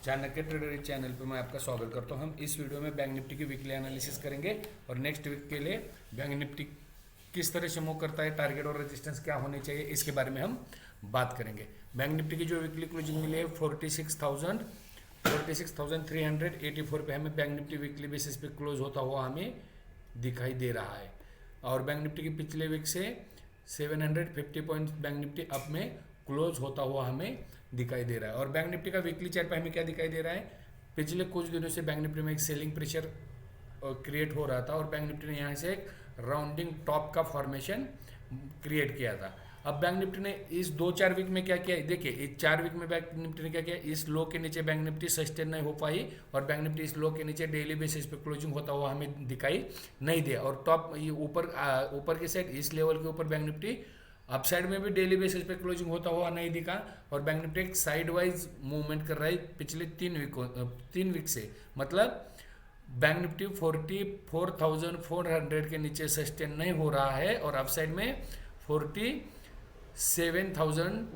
Chanakya trader channel पर मैं आपका स्वागत करता हूं। हम इस वीडियो में बैंक निफ्टी की वीकली एनालिसिस करेंगे और नेक्स्ट वीक के लिए बैंक निफ्टी किस तरह से मूव करता है, टारगेट और रेजिस्टेंस क्या होने चाहिए, इसके बारे में हम बात करेंगे। बैंक निफ्टी की जो वीकली क्लोजिंग मिली है 46,384 पे हमें बैंक निफ्टी वीकली बेसिस पे क्लोज होता हुआ हमें दिखाई दे रहा है। और बैंक निफ्टी की पिछले वीक से 750 पॉइंट बैंक निफ्टी अप में क्लोज होता हुआ हमें दिखाई दे रहा है। और बैंक निफ्टी का वीकली चार्ट पे हमें क्या दिखाई दे रहा है, पिछले कुछ दिनों से बैंक निफ्टी में एक सेलिंग प्रेशर क्रिएट हो रहा था और बैंक निफ्टी ने यहाँ से एक राउंडिंग टॉप का फॉर्मेशन क्रिएट किया था। अब बैंक निफ्टी ने इस 2-4 वीक में क्या किया, देखिए इस 4 वीक में बैंक निफ्टी ने क्या किया, इस लो के नीचे बैंक निफ्टी सस्टेन नहीं हो पाई और बैंक निफ्टी इस लो के नीचे डेली बेसिस पे क्लोजिंग होता हुआ हमें दिखाई नहीं दिया। और टॉप ये ऊपर की साइड इस लेवल के ऊपर बैंक निफ्टी अप साइड में भी डेली बेसिस पे क्लोजिंग होता हुआ नहीं दिखा और बैंक निफ्टी एक साइड वाइज मूवमेंट कर रहा है पिछले 3 वीक से। मतलब बैंक निफ्टी 44,400 के नीचे सस्टेन नहीं हो रहा है और अप साइड में 47,000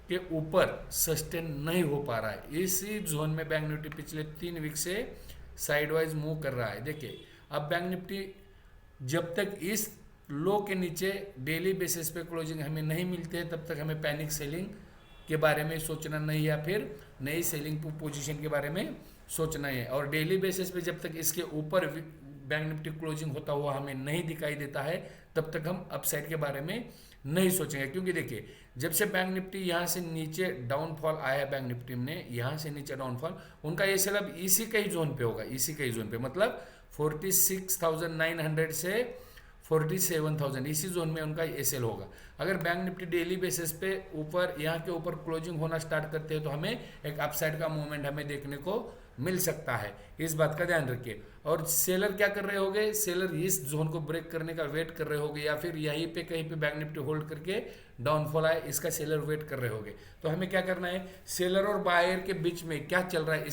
के ऊपर सस्टेन नहीं हो पा रहा है। इसी जोन में बैंक निफ्टी पिछले 3 वीक से साइड वाइज मूव कर रहा है। देखिए अब बैंक निफ्टी जब तक इस लो के नीचे डेली बेसिस पे क्लोजिंग हमें नहीं मिलते हैं तब तक हमें पैनिक सेलिंग के बारे में सोचना नहीं या फिर नई सेलिंग पोजीशन के बारे में सोचना है। और डेली बेसिस पे जब तक इसके ऊपर बैंक निफ्टी क्लोजिंग होता हुआ हमें नहीं दिखाई देता है तब तक हम अपसाइड के बारे में नहीं सोचेंगे। क्योंकि देखिए जब से बैंक निफ्टी यहाँ से नीचे डाउनफॉल आया, बैंक निफ्टी ने यहाँ से नीचे डाउनफॉल, उनका ये अब इसी का ही जोन पे होगा, इसी का ही जोन पे, मतलब 46,900 से 47,000 इसी जोन में उनका एसएल होगा। अगर बैंक निफ्टी डेली बेसिस पे ऊपर यहाँ के ऊपर क्लोजिंग होना स्टार्ट करते हैं तो हमें एक अपसाइड का मूवमेंट हमें देखने को मिल सकता है, इस बात का ध्यान रखिए। और सेलर क्या कर रहे होंगे, सेलर इस जोन को ब्रेक करने का वेट कर रहे होंगे या फिर यहीं पे कहीं पे बैंक निफ्टी होल्ड करके डाउनफॉल आए इसका सेलर वेट कर रहे होंगे। तो हमें क्या करना है, सेलर और बायर के बीच में क्या चल रहा है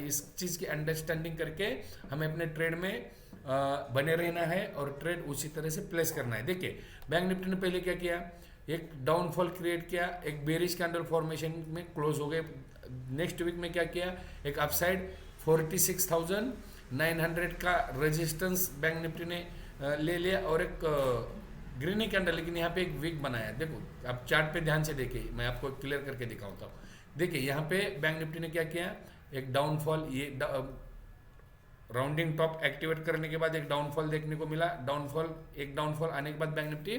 इस चीज़ की अंडरस्टैंडिंग करके हमें अपने ट्रेड में बने रहना है और ट्रेड उसी तरह से प्लेस करना है। देखिए बैंक निफ्टी ने पहले क्या किया, एक डाउनफॉल क्रिएट किया, एक बेरिश कैंडल फॉर्मेशन में क्लोज हो गए। नेक्स्ट वीक में क्या किया, एक अपसाइड 46,900 का रेजिस्टेंस बैंक निफ्टी ने ले लिया और एक ग्रीनी कैंडल, लेकिन यहाँ पे एक वीक बनाया। देखो आप चार्ट पे ध्यान से देखिए, मैं आपको क्लियर करके दिखाता हूँ। देखिए यहाँ पे बैंक निफ्टी ने क्या किया, एक डाउनफॉल, ये राउंडिंग टॉप एक्टिवेट करने के बाद एक डाउनफॉल देखने को मिला। एक डाउनफॉल आने के बाद बैंक निफ्टी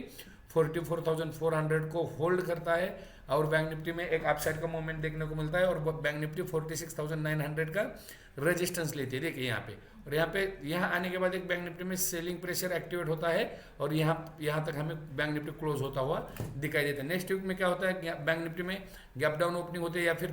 44,400 को होल्ड करता है और बैंक निफ्टी में एक अपसाइड का मूवमेंट देखने को मिलता है और बैंक निफ्टी 46,900 का रेजिस्टेंस लेती है। देखिए यहाँ पे, और यहाँ आने के बाद एक बैंक निफ्टी में सेलिंग प्रेशर एक्टिवेट होता है और यहाँ तक हमें बैंक निफ्टी क्लोज होता हुआ दिखाई देता है। नेक्स्ट वीक में क्या होता है, बैंक निफ्टी में गैप डाउन ओपनिंग होती है या फिर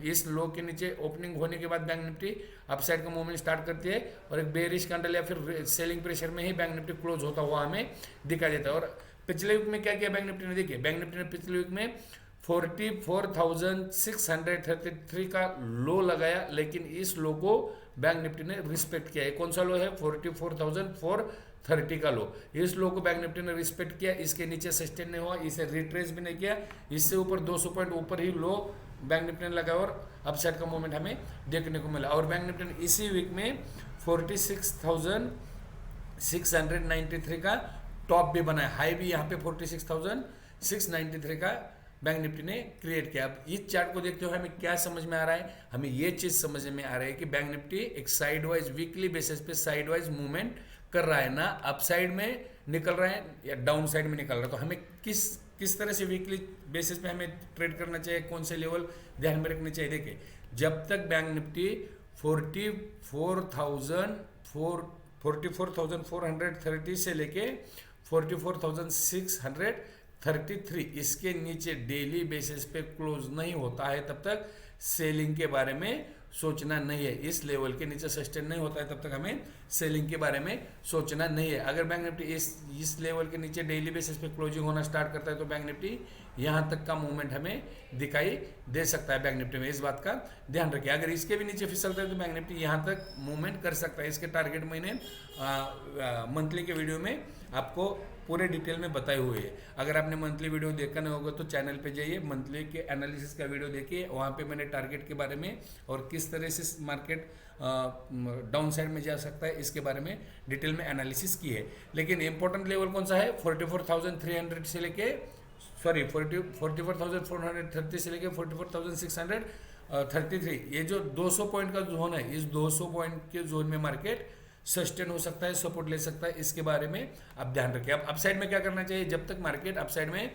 इस लो के नीचे ओपनिंग होने के बाद बैंक निफ्टी अपसाइड का मूवमेंट स्टार्ट करती है और एक बेरिश कैंडल या फिर सेलिंग प्रेशर में ही बैंक निफ्टी क्लोज होता हुआ हमें दिखाई देता है। और पिछले वीक में क्या किया बैंक निफ्टी ने, देखिए बैंक निफ्टी ने पिछले वीक में 44,633 का लो लगाया, लेकिन इस लो को बैंक निफ्टी ने रिस्पेक्ट किया। कौन सा लो है, 44,430 का लो। इस लो को बैंक निफ्टी ने रिस्पेक्ट किया, इसके नीचे सस्टेन नहीं हुआ, इसे रिट्रेस भी नहीं किया, इससे ऊपर 200 पॉइंट ऊपर ही लो बैंक निफ्टी ने लगाया और अपसाइड का मूवमेंट हमें देखने को मिला। और बैंक निफ्टी ने इसी वीक में 46,693 का टॉप भी बनाया, हाई भी यहाँ पे 46,693 का बैंक निफ्टी ने क्रिएट किया। अब इस चार्ट को देखते हुए हमें क्या समझ में आ रहा है, हमें ये चीज समझ में आ रहा है कि बैंक निफ्टी एक साइड वाइज वीकली बेसिस पे साइड वाइज मूवमेंट कर रहा है, ना अप साइड में निकल रहा है या डाउन साइड में निकल रहा है। तो हमें किस तरह से वीकली बेसिस पे हमें ट्रेड करना चाहिए, कौन से लेवल ध्यान में रखने चाहिए। देखिए जब तक बैंक निफ्टी 44,430 से लेके 44,633 इसके नीचे डेली बेसिस पे क्लोज नहीं होता है तब तक सेलिंग के बारे में सोचना नहीं है। इस लेवल के नीचे सस्टेन नहीं होता है तब तक हमें सेलिंग के बारे में सोचना नहीं है। अगर बैंक निफ्टी इस लेवल के नीचे डेली बेसिस पे क्लोजिंग होना स्टार्ट करता है तो बैंक निफ्टी यहाँ तक का मूवमेंट हमें दिखाई दे सकता है बैंक निफ्टी में, इस बात का ध्यान रखिए। अगर इसके भी नीचे फिसलता है तो बैंक निफ्टी यहाँ तक मूवमेंट कर सकता है। इसके टारगेट मैंने मंथली के वीडियो में आपको पूरे डिटेल में बताए हुए हैं। अगर आपने मंथली वीडियो देखा नहीं होगा तो चैनल पे जाइए, मंथली के एनालिसिस का वीडियो देखिए, वहाँ पे मैंने टारगेट के बारे में और किस तरह से मार्केट डाउन साइड में जा सकता है इसके बारे में डिटेल में एनालिसिस की है। लेकिन इंपॉर्टेंट लेवल कौन सा है, 44,300 से लेके 44,430 से लेके 44,633, ये जो 200 पॉइंट का जोन है, इस 200 पॉइंट के जोन में मार्केट सस्टेन हो सकता है, सपोर्ट ले सकता है, इसके बारे में आप ध्यान रखें। अब अपसाइड में क्या करना चाहिए, जब तक मार्केट अपसाइड में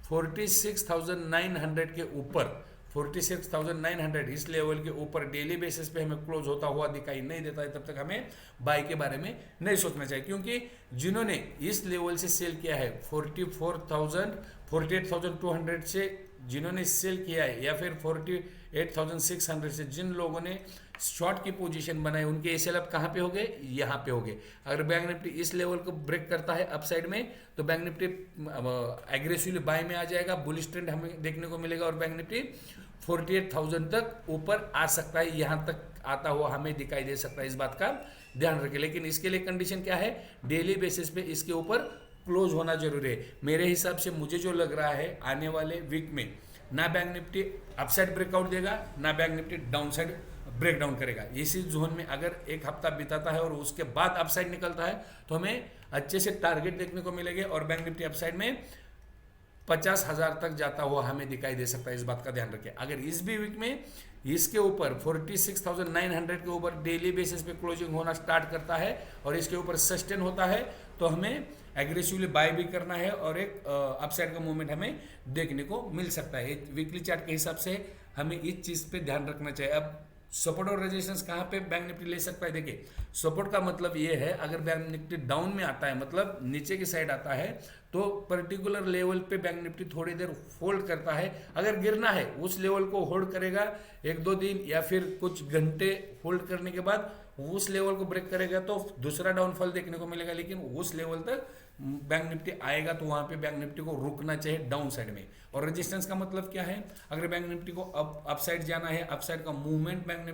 46,900 के ऊपर 46,900 इस लेवल के ऊपर डेली बेसिस पे हमें क्लोज होता हुआ दिखाई नहीं देता है, तब तक हमें बाय के बारे में नहीं सोचना चाहिए। क्योंकि जिन्होंने इस लेवल से सेल किया है 48,200 से जिन्होंने सेल किया है, या फिर 48,600 से जिन लोगों ने शॉर्ट की पोजीशन बनाई, उनके एसएल अप कहाँ पे हो गए, यहाँ पे हो गए। अगर बैंक निफ्टी इस लेवल को ब्रेक करता है अपसाइड में तो बैंक निफ्टी एग्रेसिवली बाय में आ जाएगा, बुलिश ट्रेंड हमें देखने को मिलेगा और बैंक निफ्टी 48,000 तक ऊपर आ सकता है, यहाँ तक आता हुआ हमें दिखाई दे सकता है, इस बात का ध्यान रखें। लेकिन इसके लिए कंडीशन क्या है, डेली बेसिस पे इसके ऊपर क्लोज होना जरूरी है। मेरे हिसाब से मुझे जो लग रहा है, आने वाले वीक में ना बैंक निफ्टी अपसाइड ब्रेकआउट देगा, ना bank Nifty down side break down करेगा। इसी जोन में अगर एक हफ्ता बिताता है और उसके बाद अपसाइड निकलता है तो हमें अच्छे से टारगेट देखने को मिलेंगे और बैंक निफ्टी अपसाइड में 50,000 तक जाता हुआ हमें दिखाई दे सकता है, इस बात का ध्यान रखें। अगर इस भी वीक में इसके ऊपर 46,900 के ऊपर डेली बेसिस पे क्लोजिंग होना स्टार्ट करता है और इसके ऊपर सस्टेन होता है तो हमें एग्रेसिवली बाय भी करना है और एक अपसाइड का मूवमेंट हमें देखने को मिल सकता है। वीकली चार्ट के हिसाब से हमें इस चीज़ पे ध्यान रखना चाहिए। अब सपोर्ट और रेजिस्टेंस कहाँ पे बैंक निफ्टी ले सकता है, देखिए सपोर्ट का मतलब ये है, अगर बैंक निफ्टी डाउन में आता है, मतलब नीचे की साइड आता है, तो पर्टिकुलर लेवल पे बैंक निफ्टी थोड़ी देर होल्ड करता है। अगर गिरना है उस लेवल को होल्ड करेगा 1-2 दिन या फिर कुछ घंटे होल्ड करने के बाद उस लेवल को ब्रेक करेगा तो दूसरा डाउनफॉल देखने को मिलेगा। लेकिन उस लेवल तक बैंक निफ्टी आएगा तो वहां पे बैंक निफ्टी को रुकना चाहिए डाउन साइड में। और रेजिस्टेंस का मतलब क्या है, अगर बैंक निफ्टी को अप साइड जाना है, अप साइड का मूवमेंट बैंक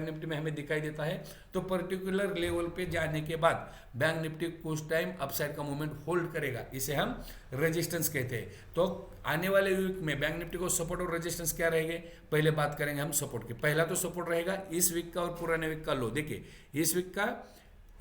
निफ्टी में हमें दिखाई देता है तो पर्टिकुलर लेवल पे जाने के बाद बैंक निफ्टी कुछ टाइम अप साइड का मूवमेंट होल्ड करेगा, इसे हम रेजिस्टेंस कहते हैं। तो आने वाले वीक में बैंक निफ्टी को सपोर्ट और रेजिस्टेंस क्या रहेंगे, पहले बात करेंगे हम सपोर्ट की। पहला तो सपोर्ट रहेगा इस वीक का और पुराने वीक का लो। देखिए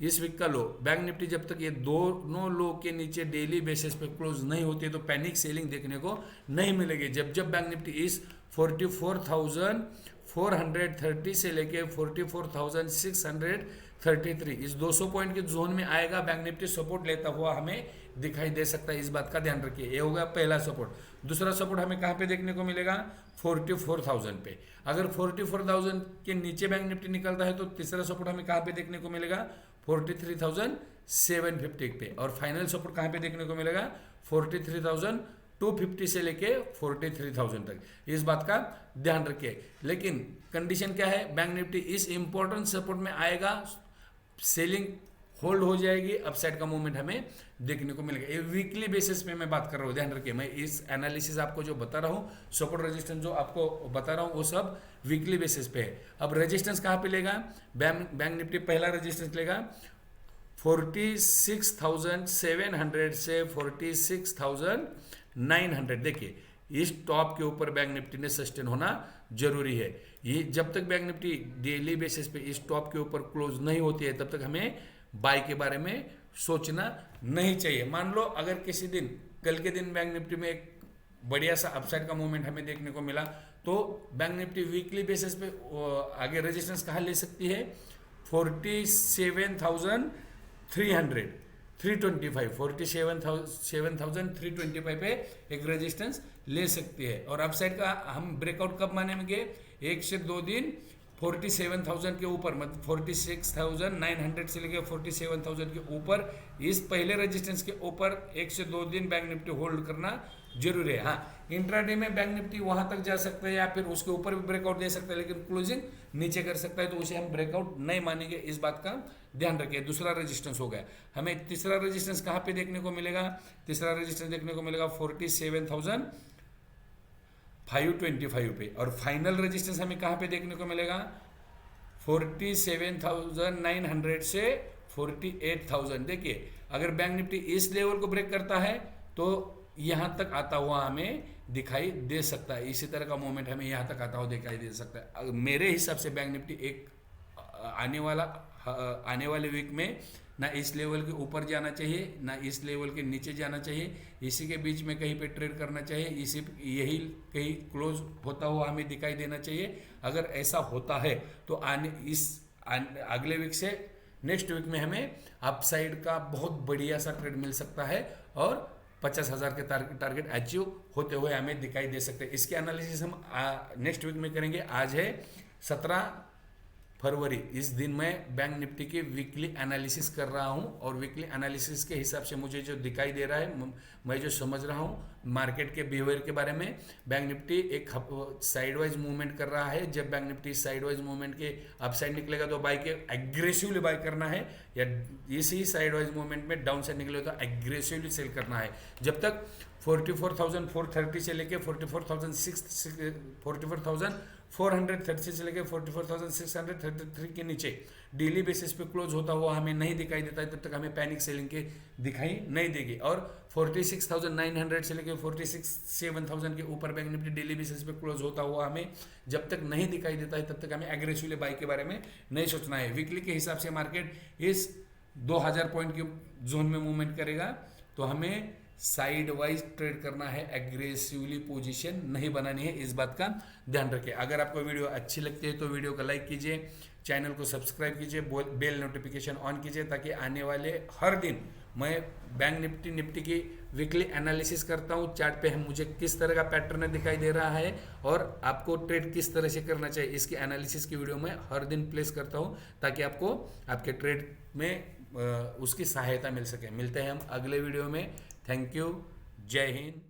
इस वीक का लो, बैंक निफ्टी जब तक ये दोनों लो के नीचे डेली बेसिस पे क्लोज नहीं होती है तो पैनिक सेलिंग देखने को नहीं मिलेगी। जब बैंक निफ्टी इस 44,430 से लेके 44,633 इस 200 पॉइंट के जोन में आएगा, बैंक निफ्टी सपोर्ट लेता हुआ हमें दिखाई दे सकता है, इस बात का ध्यान रखिए। ये होगा पहला सपोर्ट। दूसरा सपोर्ट हमें कहाँ पे देखने को मिलेगा, 44,000 पे। अगर 44,000 के नीचे बैंक निफ्टी निकलता है तो तीसरा सपोर्ट हमें कहाँ पे देखने को मिलेगा, 43,750 पे। और फाइनल सपोर्ट कहाँ पे देखने को मिलेगा, 43,250 से लेके 43,000 तक, इस बात का ध्यान रखिए। लेकिन कंडीशन क्या है, बैंक निफ्टी इस इंपॉर्टेंट सपोर्ट में आएगा, सेलिंग होल्ड हो जाएगी, अपसाइड का मूवमेंट हमें देखने को मिलेगा। ये वीकली बेसिस पे मैं बात कर रहा हूँ, ध्यान रखिए। मैं इस एनालिसिस आपको जो बता रहा हूँ, सपोर्ट रेजिस्टेंस जो आपको बता रहा हूँ, वो सब वीकली बेसिस पे है। अब रेजिस्टेंस कहाँ पे लेगा, बैंक निफ्टी पहला रेजिस्टेंस लेगा 46,700 से 46,900। देखिए इस टॉप के ऊपर बैंक निफ्टी ने सस्टेन होना जरूरी है। ये जब तक बैंक निफ्टी डेली बेसिस पे इस टॉप के ऊपर क्लोज नहीं होती है तब तक हमें बाय के बारे में सोचना नहीं चाहिए। मान लो अगर किसी दिन, कल के दिन बैंक निफ्टी में एक बढ़िया सा अपसाइड का मूवमेंट हमें देखने को मिला तो बैंक निफ्टी वीकली बेसिस पे आगे रेजिस्टेंस कहाँ ले सकती है, 47,300 325 47,325 पे एक रेजिस्टेंस ले सकती है। और अपसाइड का हम ब्रेकआउट कब मानेंगे, 1 से 2 दिन 47,000 के ऊपर, मतलब 46,900 से लेकर 47,000 के ऊपर, इस पहले रेजिस्टेंस के ऊपर 1 से 2 दिन बैंक निफ्टी होल्ड करना जरूरी है। हाँ, इंट्राडे में बैंक निफ्टी वहां तक जा सकता है या फिर उसके ऊपर भी ब्रेकआउट दे सकता है, लेकिन क्लोजिंग नीचे कर सकता है, तो उसे हम ब्रेकआउट नहीं मानेंगे, इस बात का ध्यान रखिए। दूसरा रेजिस्टेंस हो गया। हमें तीसरा रेजिस्टेंस कहाँ पे देखने को मिलेगा, तीसरा रेजिस्टेंस देखने को मिलेगा 47,525 पे। और फाइनल रेजिस्टेंस हमें कहाँ पे देखने को मिलेगा, 47,900 से 48,000। देखिए अगर बैंक निफ्टी इस लेवल को ब्रेक करता है तो यहाँ तक आता हुआ हमें दिखाई दे सकता है, इसी तरह का मूवमेंट हमें यहाँ तक आता हुआ दिखाई दे सकता है। मेरे हिसाब से बैंक निफ्टी एक आने वाले वीक में ना इस लेवल के ऊपर जाना चाहिए ना इस लेवल के नीचे जाना चाहिए, इसी के बीच में कहीं पे ट्रेड करना चाहिए, इसी यही कहीं क्लोज होता हुआ हमें दिखाई देना चाहिए। अगर ऐसा होता है तो अगले वीक से नेक्स्ट वीक में हमें अपसाइड का बहुत बढ़िया सा ट्रेड मिल सकता है और 50,000 के टारगेट अचीव होते हुए हमें दिखाई दे सकते हैं। इसके एनालिसिस हम नेक्स्ट वीक में करेंगे। आज है 17 फरवरी, इस दिन मैं बैंक निफ्टी की वीकली एनालिसिस कर रहा हूं और वीकली एनालिसिस के हिसाब से मुझे जो दिखाई दे रहा है, मैं जो समझ रहा हूं मार्केट के बिहेवियर के बारे में, बैंक निफ्टी एक साइडवाइज मूवमेंट कर रहा है। जब बैंक निफ्टी साइडवाइज मूवमेंट के अपसाइड निकलेगा तो बाय के एग्रेसिवली बाय करना है, या इसी साइडवाइज मूवमेंट में डाउन साइड निकले तो एग्रेसिवली सेल करना है। जब तक 44,430 से लेके 44,430 से लेके 44,633 के नीचे डेली बेसिस पे क्लोज होता हुआ हमें नहीं दिखाई देता है, तब तक हमें पैनिक सेलिंग के दिखाई नहीं देगी। और 46,900 से लेके 46,700 के ऊपर बैंक निफ्टी डेली बेसिस पे क्लोज होता हुआ हमें जब तक नहीं दिखाई देता है, तब तक हमें एग्रेसिवली बाई के बारे में नहीं सोचना है। वीकली के हिसाब से मार्केट इस 2000 पॉइंट के जोन में मूवमेंट करेगा तो हमें साइड वाइज ट्रेड करना है, एग्रेसिवली पोजीशन नहीं बनानी है, इस बात का ध्यान रखें। अगर आपको वीडियो अच्छी लगती है तो वीडियो को लाइक कीजिए, चैनल को सब्सक्राइब कीजिए, बेल नोटिफिकेशन ऑन कीजिए, ताकि आने वाले हर दिन मैं बैंक निफ्टी की वीकली एनालिसिस करता हूँ। चार्ट पे हम मुझे किस तरह का पैटर्न दिखाई दे रहा है और आपको ट्रेड किस तरह से करना चाहिए, इसकी एनालिसिस की वीडियो मैं हर दिन प्लेस करता हूँ, ताकि आपको आपके ट्रेड में उसकी सहायता मिल सके। मिलते हैं हम अगले वीडियो में। थैंक यू, जय हिंद।